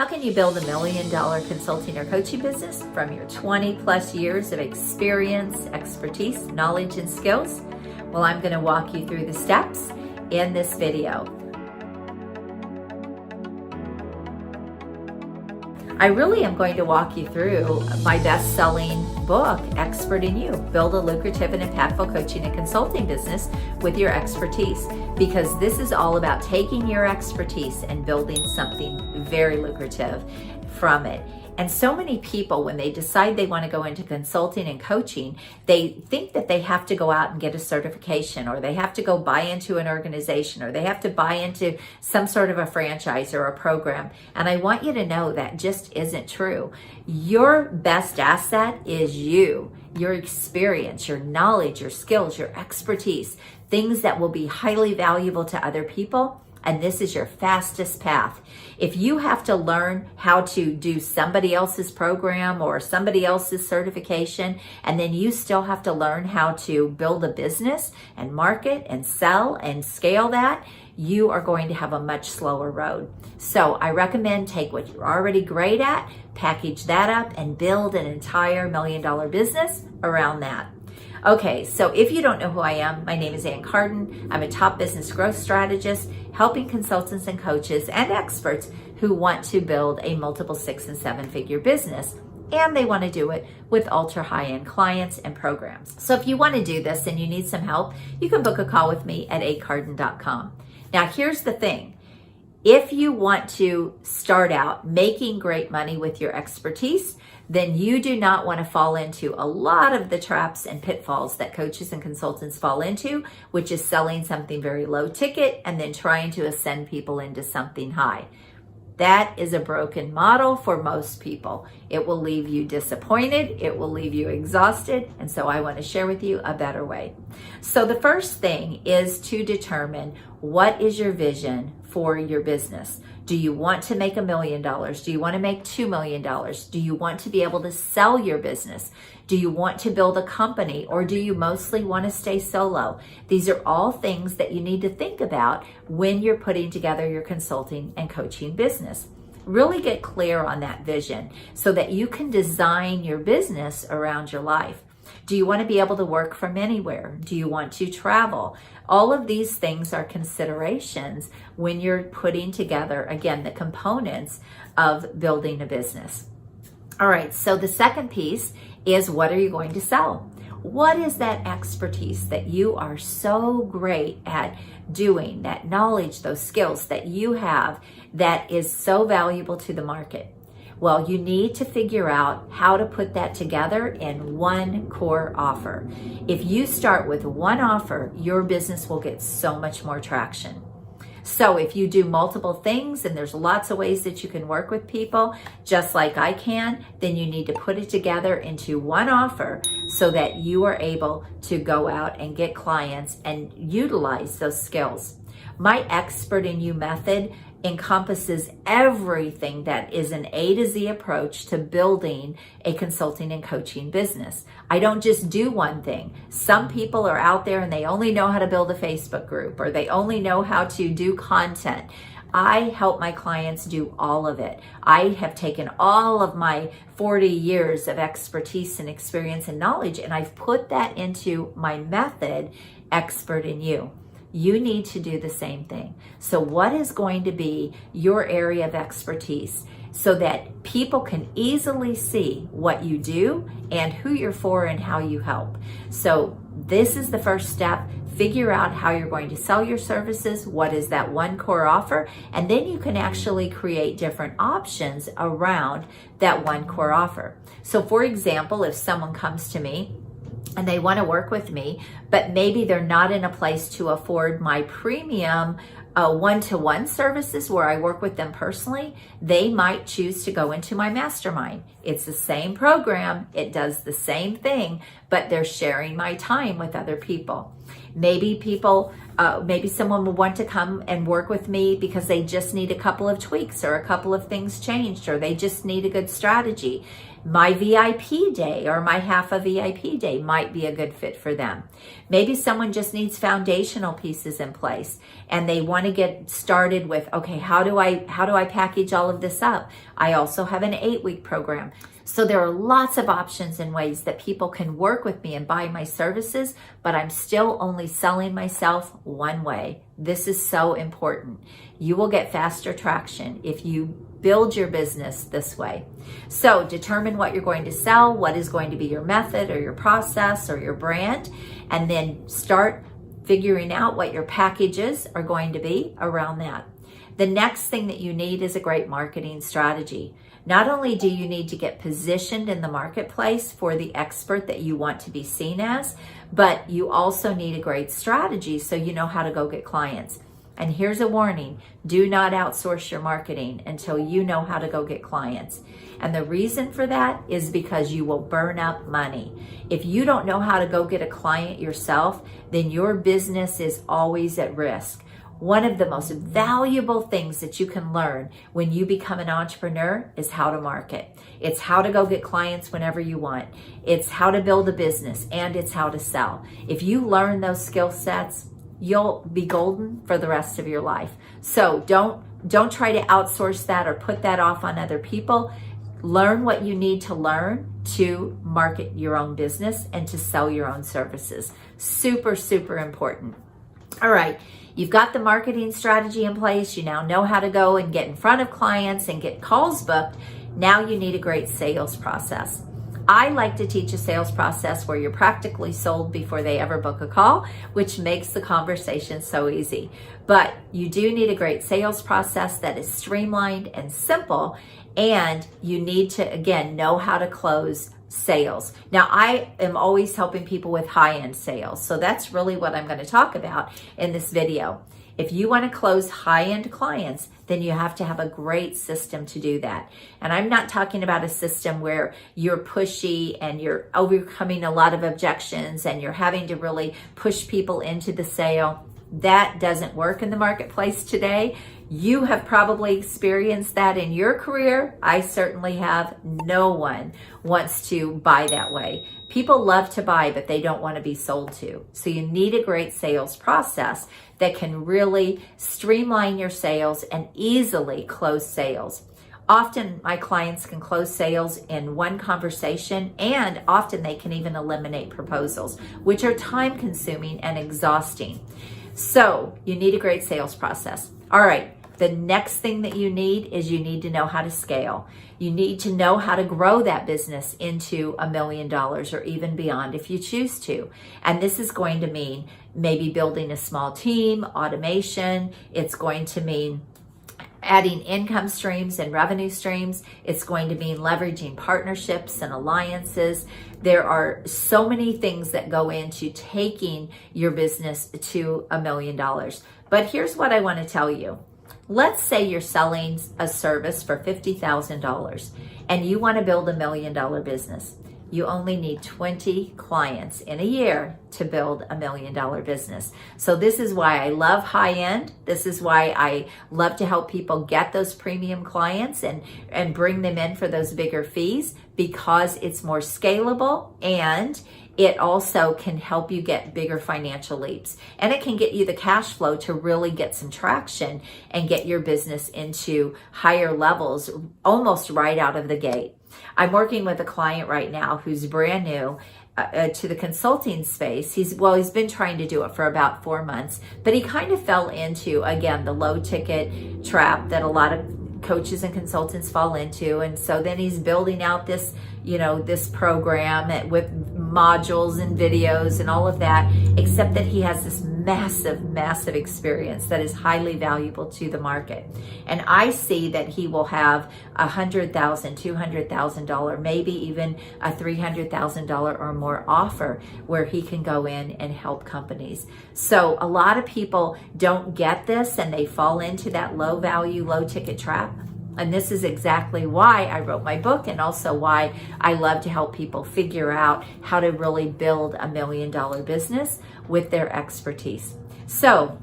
How can you build $1 million consulting or coaching business from your 20 plus years of experience, expertise, knowledge, and skills? Well, I'm going to walk you through the steps in this video. I really am going to walk you through my best-selling book, Expert in You, Build a Lucrative and Impactful Coaching and Consulting Business with Your Expertise, because this is all about taking your expertise and building something very lucrative from it. And so many people, when they decide they want to go into consulting and coaching, they think that they have to go out and get a certification, or they have to go buy into an organization, or they have to buy into some sort of a franchise or a program. And I want you to know that just isn't true. Your best asset is you, your experience, your knowledge, your skills, your expertise, things that will be highly valuable to other people. And this is your fastest path. If you have to learn how to do somebody else's program or somebody else's certification, and then you still have to learn how to build a business and market and sell and scale that, you are going to have a much slower road. So I recommend take what you're already great at, package that up, and build an entire $1 million business around that. Okay, so if you don't know who I am, my name is Carden. I'm a top business growth strategist, helping consultants and coaches and experts who want to build a multiple 6- and 7-figure business, and they want to do it with ultra high-end clients and programs. So if you want to do this and you need some help, you can book a call with me at acarden.com. Now here's the thing. If you want to start out making great money with your expertise, then you do not want to fall into a lot of the traps and pitfalls that coaches and consultants fall into, which is selling something very low ticket and then trying to ascend people into something high. That is a broken model for most people. It will leave you disappointed. It will leave you exhausted. And so I want to share with you a better way. So the first thing is to determine what is your vision for your business. Do you want to make $1 million? Do you want to make $2 million? Do you want to be able to sell your business? Do you want to build a company, or do you mostly want to stay solo? These are all things that you need to think about when you're putting together your consulting and coaching business. Really get clear on that vision so that you can design your business around your life. Do you want to be able to work from anywhere? Do you want to travel? All of these things are considerations when you're putting together, again, the components of building a business. All right, so the second piece is, what are you going to sell? What is that expertise that you are so great at doing, that knowledge, those skills that you have that is so valuable to the market? Well, you need to figure out how to put that together in one core offer. If you start with one offer, your business will get so much more traction. So if you do multiple things, and there's lots of ways that you can work with people, just like I can, then you need to put it together into one offer so that you are able to go out and get clients and utilize those skills. My Expert in You method encompasses everything that is an A to Z approach to building a consulting and coaching business. I don't just do one thing. Some people are out there and they only know how to build a Facebook group, or they only know how to do content. I help my clients do all of it. I have taken all of my 40 years of expertise and experience and knowledge, and I've put that into my method, Expert in You. You need to do the same thing. So what is going to be your area of expertise so that people can easily see what you do and who you're for and how you help? So this is the first step. Figure out how you're going to sell your services. What is that one core offer? And then you can actually create different options around that one core offer. So for example, if someone comes to me and they want to work with me, but maybe they're not in a place to afford my premium one-to-one services where I work with them personally, they might choose to go into my mastermind. It's the same program, it does the same thing, but they're sharing my time with other people. Maybe people Maybe someone will want to come and work with me because they just need a couple of tweaks or a couple of things changed, or they just need a good strategy. My VIP day or my half a VIP day might be a good fit for them. Maybe someone just needs foundational pieces in place and they want to get started with, okay, how do I package all of this up? I also have an 8-week program. So there are lots of options and ways that people can work with me and buy my services, but I'm still only selling myself one way. This is so important. You will get faster traction if you build your business this way. So determine what you're going to sell, what is going to be your method or your process or your brand, and then start figuring out what your packages are going to be around that. The next thing that you need is a great marketing strategy. Not only do you need to get positioned in the marketplace for the expert that you want to be seen as, but you also need a great strategy so you know how to go get clients. And here's a warning, do not outsource your marketing until you know how to go get clients. And the reason for that is because you will burn up money. If you don't know how to go get a client yourself, then your business is always at risk. One of the most valuable things that you can learn when you become an entrepreneur is how to market. It's how to go get clients whenever you want. It's how to build a business, and it's how to sell. If you learn those skill sets, you'll be golden for the rest of your life. So don't try to outsource that or put that off on other people. Learn what you need to learn to market your own business and to sell your own services. Super, super important. All right. You've got the marketing strategy in place. You now know how to go and get in front of clients and get calls booked. Now you need a great sales process. I like to teach a sales process where you're practically sold before they ever book a call, which makes the conversation so easy. But you do need a great sales process that is streamlined and simple, and you need to, again, know how to close sales. Now, I am always helping people with high-end sales, so that's really what I'm going to talk about in this video. If you want to close high-end clients, then you have to have a great system to do that. And I'm not talking about a system where you're pushy and you're overcoming a lot of objections and you're having to really push people into the sale. That doesn't work in the marketplace today. You have probably experienced that in your career. I certainly have. No one wants to buy that way. People love to buy, but they don't want to be sold to. So you need a great sales process that can really streamline your sales and easily close sales. Often my clients can close sales in one conversation, and often they can even eliminate proposals, which are time consuming and exhausting. So you need a great sales process. All right. The next thing that you need is you need to know how to scale. You need to know how to grow that business into $1 million or even beyond if you choose to. And this is going to mean maybe building a small team, automation. It's going to mean adding income streams and revenue streams. It's going to mean leveraging partnerships and alliances. There are so many things that go into taking your business to $1 million. But here's what I want to tell you. Let's say you're selling a service for $50,000 and you want to build $1 million business. You only need 20 clients in a year to build $1 million business. So this is why I love high end. This is why I love to help people get those premium clients and bring them in for those bigger fees, because it's more scalable and it also can help you get bigger financial leaps. And it can get you the cash flow to really get some traction and get your business into higher levels almost right out of the gate. I'm working with a client right now who's brand new to the consulting space. He's been trying to do it for about 4 months, but he kind of fell into, again, the low ticket trap that a lot of coaches and consultants fall into. And so then he's building out this, this program with modules and videos and all of that, except that he has this massive experience that is highly valuable to the market. And I see that he will have $100,000, $200,000, maybe even a $300,000 or more offer where he can go in and help companies. So a lot of people don't get this and they fall into that low value, low ticket trap. And this is exactly why I wrote my book, and also why I love to help people figure out how to really build $1 million business with their expertise. So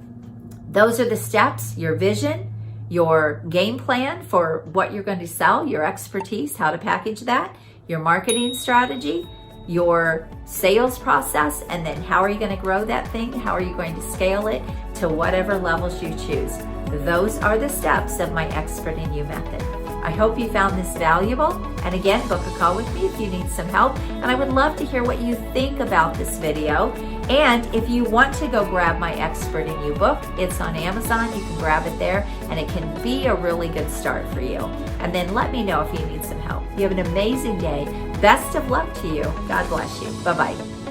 those are the steps: your vision, your game plan for what you're going to sell, your expertise, how to package that, your marketing strategy, your sales process, and then how are you going to grow that thing? How are you going to scale it to whatever levels you choose? Those are the steps of my Expert in You method. I hope you found this valuable. And again, book a call with me if you need some help. And I would love to hear what you think about this video. And if you want to go grab my Expert in You book, it's on Amazon. You can grab it there, and it can be a really good start for you. And then let me know if you need some help. You have an amazing day. Best of luck to you. God bless you. Bye-bye.